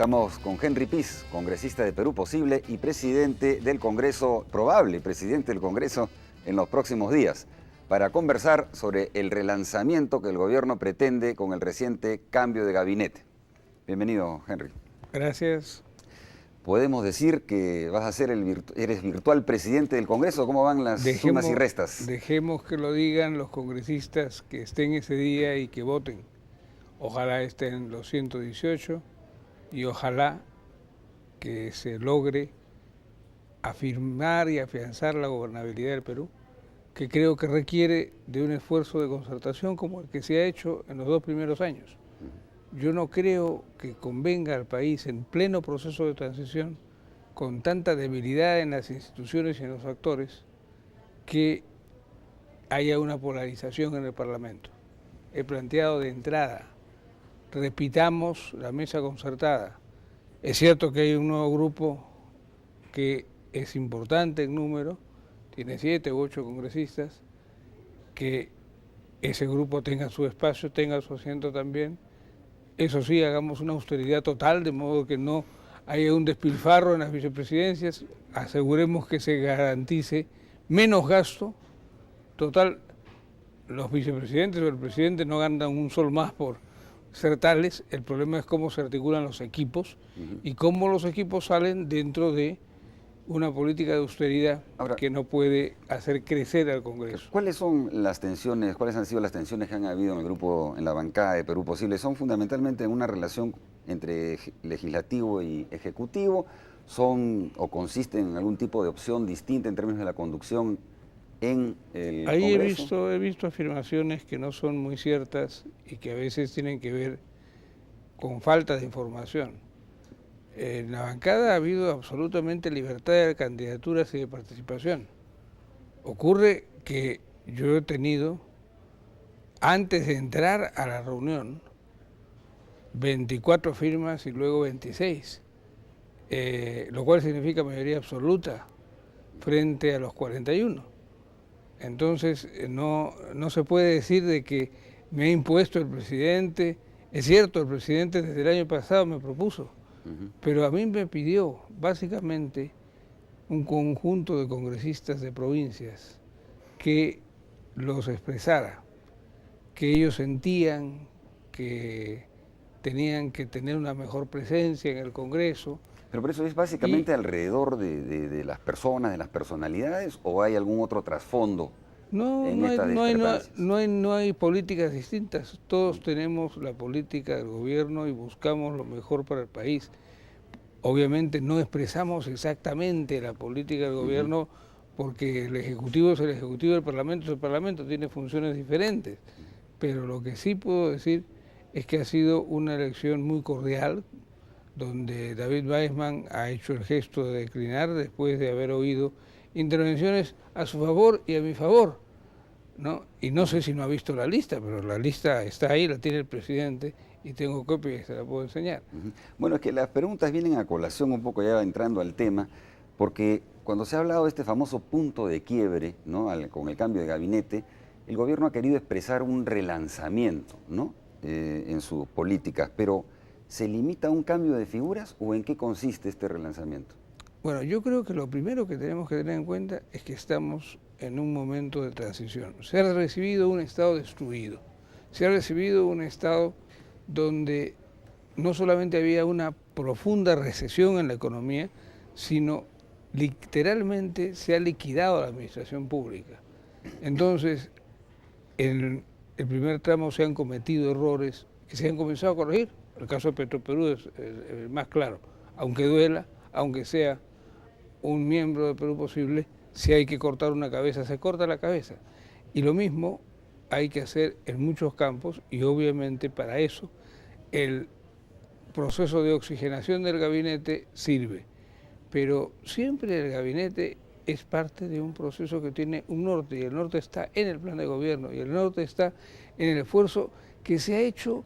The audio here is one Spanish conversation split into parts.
Estamos con Henry Piz, congresista de Perú Posible y presidente del Congreso, probable presidente del Congreso en los próximos días, para conversar sobre el relanzamiento que el gobierno pretende con el reciente cambio de gabinete. Bienvenido, Henry. Gracias. ¿Podemos decir que vas a ser eres virtual presidente del Congreso? ¿Cómo van las sumas y restas? Dejemos que lo digan los congresistas que estén ese día y que voten. Ojalá estén los 118 y ojalá que se logre afirmar y afianzar la gobernabilidad del Perú, que creo que requiere de un esfuerzo de concertación como el que se ha hecho en los 2 primeros años. Yo no creo que convenga al país en pleno proceso de transición, con tanta debilidad en las instituciones y en los actores, que haya una polarización en el Parlamento. He planteado de entrada, repitamos la mesa concertada. Es cierto que hay un nuevo grupo que es importante en número, tiene 7 u 8 congresistas, que ese grupo tenga su espacio, tenga su asiento también. Eso sí, hagamos una austeridad total, de modo que no haya un despilfarro en las vicepresidencias, aseguremos que se garantice menos gasto. Total, los vicepresidentes o el presidente no ganan un sol más por ser tales, el problema es cómo se articulan los equipos y cómo los equipos salen dentro de una política de austeridad que no puede hacer crecer al Congreso. ¿Cuáles son las tensiones, cuáles han sido las tensiones que han habido en el grupo, en la bancada de Perú Posible? ¿Son fundamentalmente una relación entre legislativo y ejecutivo? ¿Son o consisten en algún tipo de opción distinta en términos de la conducción en el Congreso? Ahí he visto afirmaciones que no son muy ciertas y que a veces tienen que ver con falta de información. En la bancada ha habido absolutamente libertad de candidaturas y de participación. Ocurre que yo he tenido, antes de entrar a la reunión, 24 firmas y luego 26, lo cual significa mayoría absoluta frente a los 41. Entonces no se puede decir de que me ha impuesto el presidente. Es cierto, el presidente desde el año pasado me propuso, pero a mí me pidió básicamente un conjunto de congresistas de provincias que los expresara, que ellos sentían que tenían que tener una mejor presencia en el Congreso. Pero por eso es básicamente alrededor de las personas, de las personalidades, ¿o hay algún otro trasfondo en estas discrepancias? No hay políticas distintas. Todos tenemos la política del gobierno y buscamos lo mejor para el país. Obviamente no expresamos exactamente la política del gobierno porque el Ejecutivo es el Ejecutivo, el Parlamento es el Parlamento, tiene funciones diferentes. Pero lo que sí puedo decir es que ha sido una elección muy cordial, donde David Weissman ha hecho el gesto de declinar después de haber oído intervenciones a su favor y a mi favor, ¿no? Y no sé si no ha visto la lista, pero la lista está ahí, la tiene el presidente, y tengo copia y se la puedo enseñar. Bueno, es que las preguntas vienen a colación un poco ya entrando al tema, porque cuando se ha hablado de este famoso punto de quiebre, ¿no? Con el cambio de gabinete, el gobierno ha querido expresar un relanzamiento, ¿no? En sus políticas, pero ¿se limita a un cambio de figuras o en qué consiste este relanzamiento? Bueno, yo creo que lo primero que tenemos que tener en cuenta es que estamos en un momento de transición. Se ha recibido un Estado destruido, se ha recibido un Estado donde no solamente había una profunda recesión en la economía, sino literalmente se ha liquidado la administración pública. Entonces, en el primer tramo se han cometido errores que se han comenzado a corregir. El caso de Petroperú es el más claro. Aunque duela, aunque sea un miembro de Perú Posible, si hay que cortar una cabeza, se corta la cabeza. Y lo mismo hay que hacer en muchos campos y obviamente para eso el proceso de oxigenación del gabinete sirve. Pero siempre el gabinete es parte de un proceso que tiene un norte y el norte está en el plan de gobierno y el norte está en el esfuerzo que se ha hecho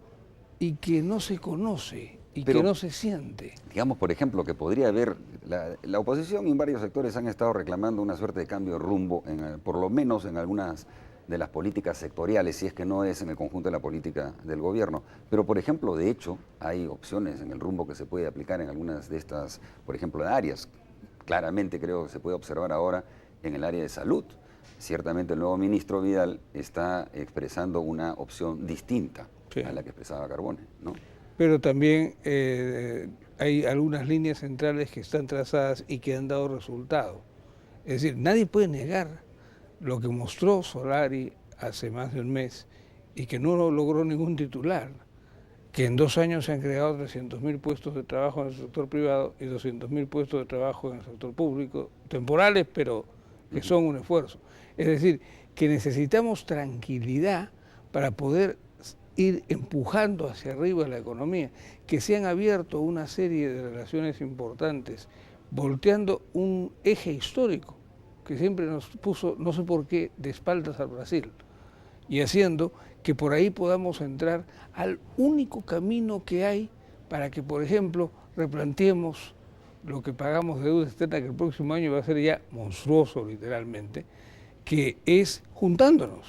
y que no se conoce y que no se siente. Digamos, por ejemplo, que podría haber, la oposición y en varios sectores han estado reclamando una suerte de cambio de rumbo, por lo menos en algunas de las políticas sectoriales, si es que no es en el conjunto de la política del gobierno. Pero, por ejemplo, de hecho, hay opciones en el rumbo que se puede aplicar en algunas de estas, por ejemplo, áreas. Claramente creo que se puede observar ahora en el área de salud. Ciertamente el nuevo ministro Vidal está expresando una opción distinta a la que expresaba Carbone, ¿no? Pero también hay algunas líneas centrales que están trazadas y que han dado resultado. Es decir, nadie puede negar lo que mostró Solari hace más de un mes y que no logró ningún titular, que en 2 años se han creado 300.000 puestos de trabajo en el sector privado y 200.000 puestos de trabajo en el sector público, temporales, pero que son un esfuerzo. Es decir, que necesitamos tranquilidad para poder ir empujando hacia arriba la economía, que se han abierto una serie de relaciones importantes, volteando un eje histórico que siempre nos puso, no sé por qué, de espaldas al Brasil, y haciendo que por ahí podamos entrar al único camino que hay para que, por ejemplo, replanteemos lo que pagamos de deuda externa, que el próximo año va a ser ya monstruoso literalmente, que es juntándonos.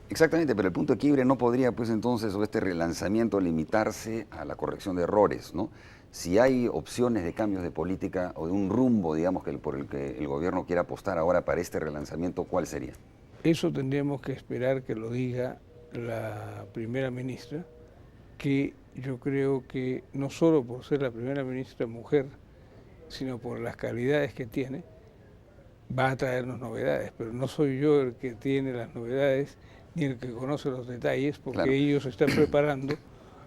Exactamente, pero el punto de quiebre no podría, pues entonces, o este relanzamiento limitarse a la corrección de errores, ¿no? Si hay opciones de cambios de política o de un rumbo, digamos, por el que el gobierno quiera apostar ahora para este relanzamiento, ¿cuál sería? Eso tendríamos que esperar que lo diga la primera ministra, que yo creo que no solo por ser la primera ministra mujer, sino por las calidades que tiene, va a traernos novedades, pero no soy yo el que tiene las novedades ni el que conoce los detalles, porque claro, ellos están preparando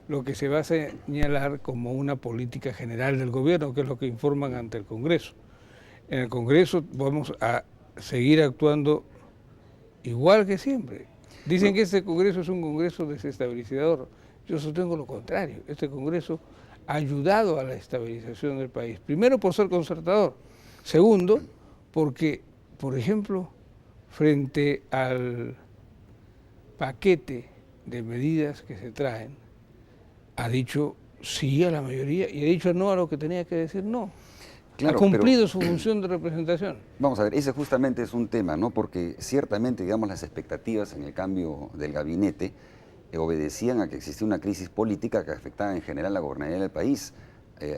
lo que se va a señalar como una política general del gobierno, que es lo que informan ante el Congreso. En el Congreso vamos a seguir actuando igual que siempre. Dicen que este Congreso es un Congreso desestabilizador. Yo sostengo lo contrario. Este Congreso ha ayudado a la estabilización del país. Primero, por ser concertador. Segundo, porque, por ejemplo, frente al paquete de medidas que se traen, ha dicho sí a la mayoría y ha dicho no a lo que tenía que decir no. Claro, ha cumplido su función de representación. Vamos a ver, ese justamente es un tema, ¿no? Porque ciertamente, digamos, las expectativas en el cambio del gabinete obedecían a que existía una crisis política que afectaba en general la gobernabilidad del país.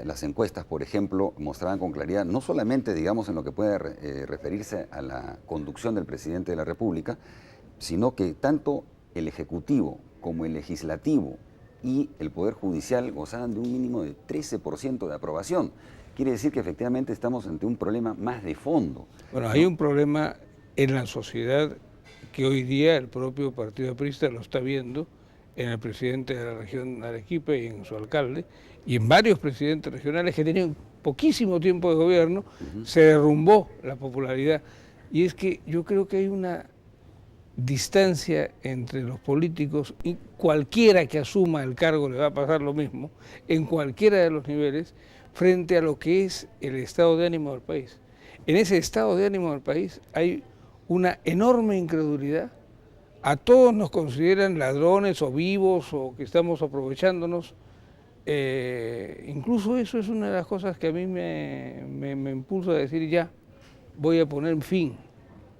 Las encuestas, por ejemplo, mostraban con claridad, no solamente, digamos, en lo que puede referirse a la conducción del presidente de la República, sino que tanto el Ejecutivo como el Legislativo y el Poder Judicial gozaban de un mínimo de 13% de aprobación. Quiere decir que efectivamente estamos ante un problema más de fondo. Bueno, hay un problema en la sociedad que hoy día el propio Partido Aprista lo está viendo en el presidente de la región de Arequipa y en su alcalde, y en varios presidentes regionales que tenían poquísimo tiempo de gobierno, se derrumbó la popularidad. Y es que yo creo que hay una distancia entre los políticos, y cualquiera que asuma el cargo le va a pasar lo mismo, en cualquiera de los niveles, frente a lo que es el estado de ánimo del país. En ese estado de ánimo del país hay una enorme incredulidad. A todos nos consideran ladrones o vivos o que estamos aprovechándonos. Incluso eso es una de las cosas que a mí me impulsa a decir ya, voy a poner fin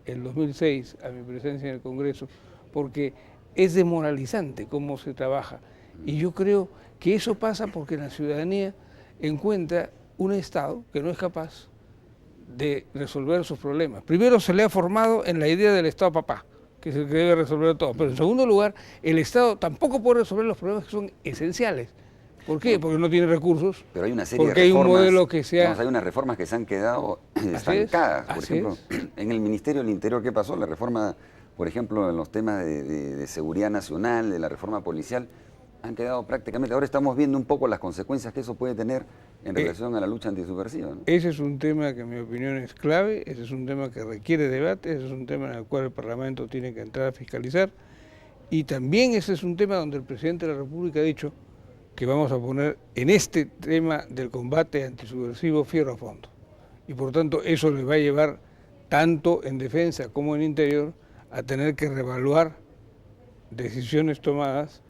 el 2006 a mi presencia en el Congreso, porque es demoralizante cómo se trabaja. Y yo creo que eso pasa porque la ciudadanía encuentra un Estado que no es capaz de resolver sus problemas. Primero se le ha formado en la idea del Estado papá, que es el que debe resolver todo. Pero en segundo lugar, el Estado tampoco puede resolver los problemas que son esenciales. ¿Por qué? Porque no tiene recursos. Pero hay una serie porque de reformas, hay un modelo que sea... hay unas reformas que se han quedado estancadas. Por ejemplo, en el Ministerio del Interior, ¿qué pasó? La reforma, por ejemplo, en los temas de seguridad nacional, de la reforma policial, han quedado prácticamente... Ahora estamos viendo un poco las consecuencias que eso puede tener en relación a la lucha antisubversiva, ¿no? Ese es un tema que en mi opinión es clave, ese es un tema que requiere debate, ese es un tema en el cual el Parlamento tiene que entrar a fiscalizar, y también ese es un tema donde el presidente de la República ha dicho que vamos a poner en este tema del combate antisubversivo fierro a fondo. Y por tanto eso le va a llevar, tanto en defensa como en interior, a tener que reevaluar decisiones tomadas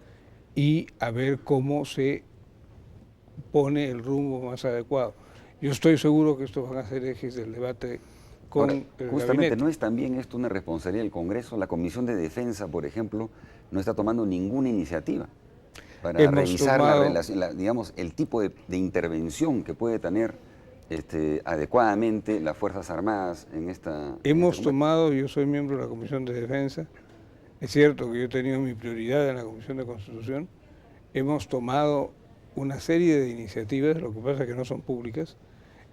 y a ver cómo se pone el rumbo más adecuado. Yo estoy seguro que estos van a ser ejes del debate con Ahora, el justamente, gabinete. ¿no es también esto una responsabilidad del Congreso? La Comisión de Defensa, por ejemplo, no está tomando ninguna iniciativa para Hemos revisar tomado, digamos, el tipo de intervención que puede tener adecuadamente las Fuerzas Armadas en este combate. yo soy miembro de la Comisión de Defensa, es cierto que yo he tenido mi prioridad en la Comisión de Constitución, hemos tomado una serie de iniciativas, lo que pasa es que no son públicas,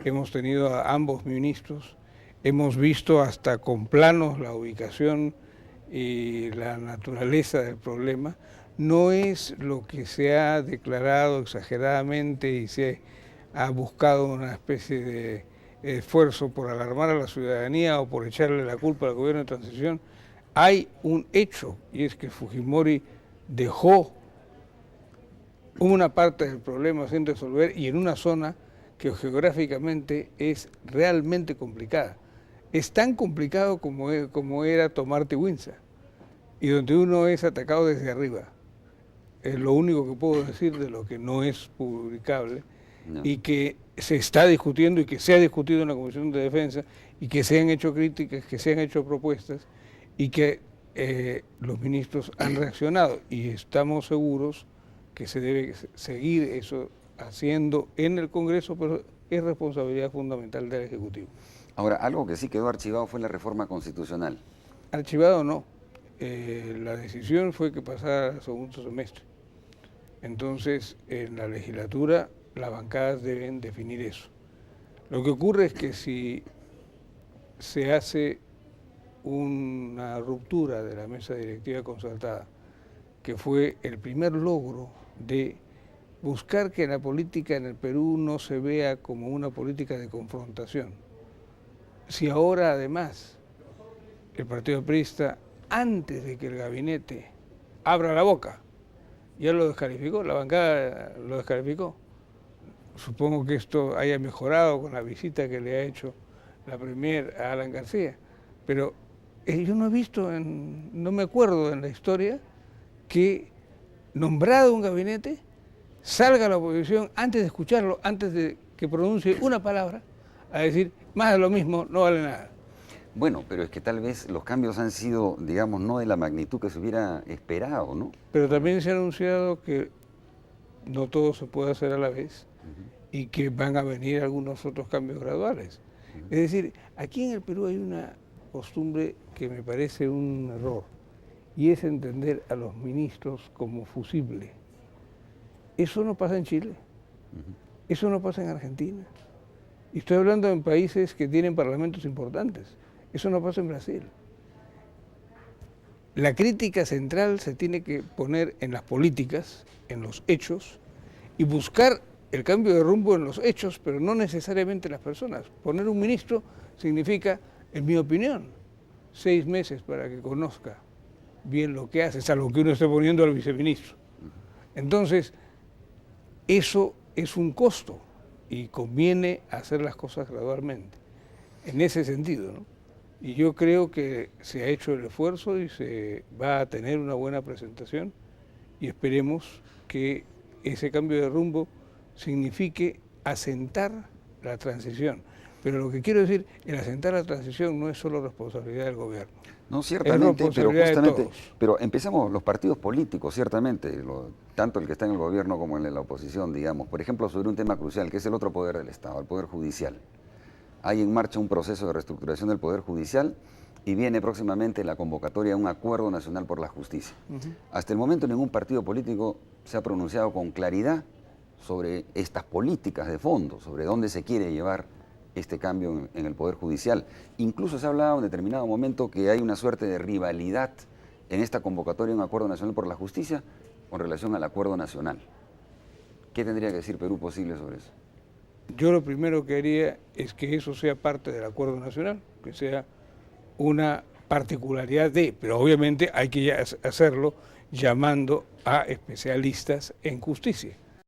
hemos tenido a ambos ministros, hemos visto hasta con planos la ubicación y la naturaleza del problema. No es lo que se ha declarado exageradamente y se ha buscado una especie de esfuerzo por alarmar a la ciudadanía o por echarle la culpa al gobierno de transición. Hay un hecho, y es que Fujimori dejó una parte del problema sin resolver y en una zona que geográficamente es realmente complicada. Es tan complicado como era tomar Tehuinza, y donde uno es atacado desde arriba. Es lo único que puedo decir de lo que no es publicable, No. y que se está discutiendo y que se ha discutido en la Comisión de Defensa y que se han hecho críticas, que se han hecho propuestas y que los ministros han reaccionado, y estamos seguros que se debe seguir eso haciendo en el Congreso, pero es responsabilidad fundamental del Ejecutivo. Ahora, algo que sí quedó archivado fue la reforma constitucional. Archivado no, la decisión fue que pasara al segundo semestre. Entonces, en la legislatura las bancadas deben definir eso. Lo que ocurre es que si se hace una ruptura de la mesa directiva concertada, que fue el primer logro de buscar que la política en el Perú no se vea como una política de confrontación. Si ahora además el Partido Aprista, antes de que el gabinete abra la boca, ya lo descalificó, la bancada lo descalificó. Supongo que esto haya mejorado con la visita que le ha hecho la Premier a Alan García, pero yo no he visto, no me acuerdo en la historia que nombrado un gabinete salga la oposición antes de escucharlo, antes de que pronuncie una palabra, a decir más de lo mismo, no vale nada. Bueno, pero es que tal vez los cambios han sido, digamos, no de la magnitud que se hubiera esperado, ¿no? Pero también se ha anunciado que no todo se puede hacer a la vez y que van a venir algunos otros cambios graduales. Es decir, aquí en el Perú hay una costumbre que me parece un error, y es entender a los ministros como fusible. Eso no pasa en Chile, eso no pasa en Argentina. Y estoy hablando en países que tienen parlamentos importantes. Eso no pasa en Brasil. La crítica central se tiene que poner en las políticas, en los hechos, y buscar el cambio de rumbo en los hechos, pero no necesariamente en las personas. Poner un ministro significa, en mi opinión, 6 meses para que conozca bien lo que hace, salvo que uno esté poniendo al viceministro. Entonces, eso es un costo y conviene hacer las cosas gradualmente, en ese sentido, ¿no? Y yo creo que se ha hecho el esfuerzo y se va a tener una buena presentación, y esperemos que ese cambio de rumbo signifique asentar la transición. Pero lo que quiero decir, el asentar la transición no es solo responsabilidad del gobierno. No, ciertamente, pero justamente, todos. pero empezamos los partidos políticos, ciertamente, tanto el que está en el gobierno como el de la oposición, digamos. Por ejemplo, sobre un tema crucial, que es el otro poder del Estado, el Poder Judicial. Hay en marcha un proceso de reestructuración del Poder Judicial y viene próximamente la convocatoria a un acuerdo nacional por la justicia. Hasta el momento ningún partido político se ha pronunciado con claridad sobre estas políticas de fondo, sobre dónde se quiere llevar este cambio en el Poder Judicial. Incluso se ha hablado en determinado momento que hay una suerte de rivalidad en esta convocatoria a un acuerdo nacional por la justicia con relación al acuerdo nacional. ¿Qué tendría que decir Perú posible sobre eso? Yo lo primero que haría es que eso sea parte del acuerdo nacional, que sea una particularidad pero obviamente hay que hacerlo llamando a especialistas en justicia.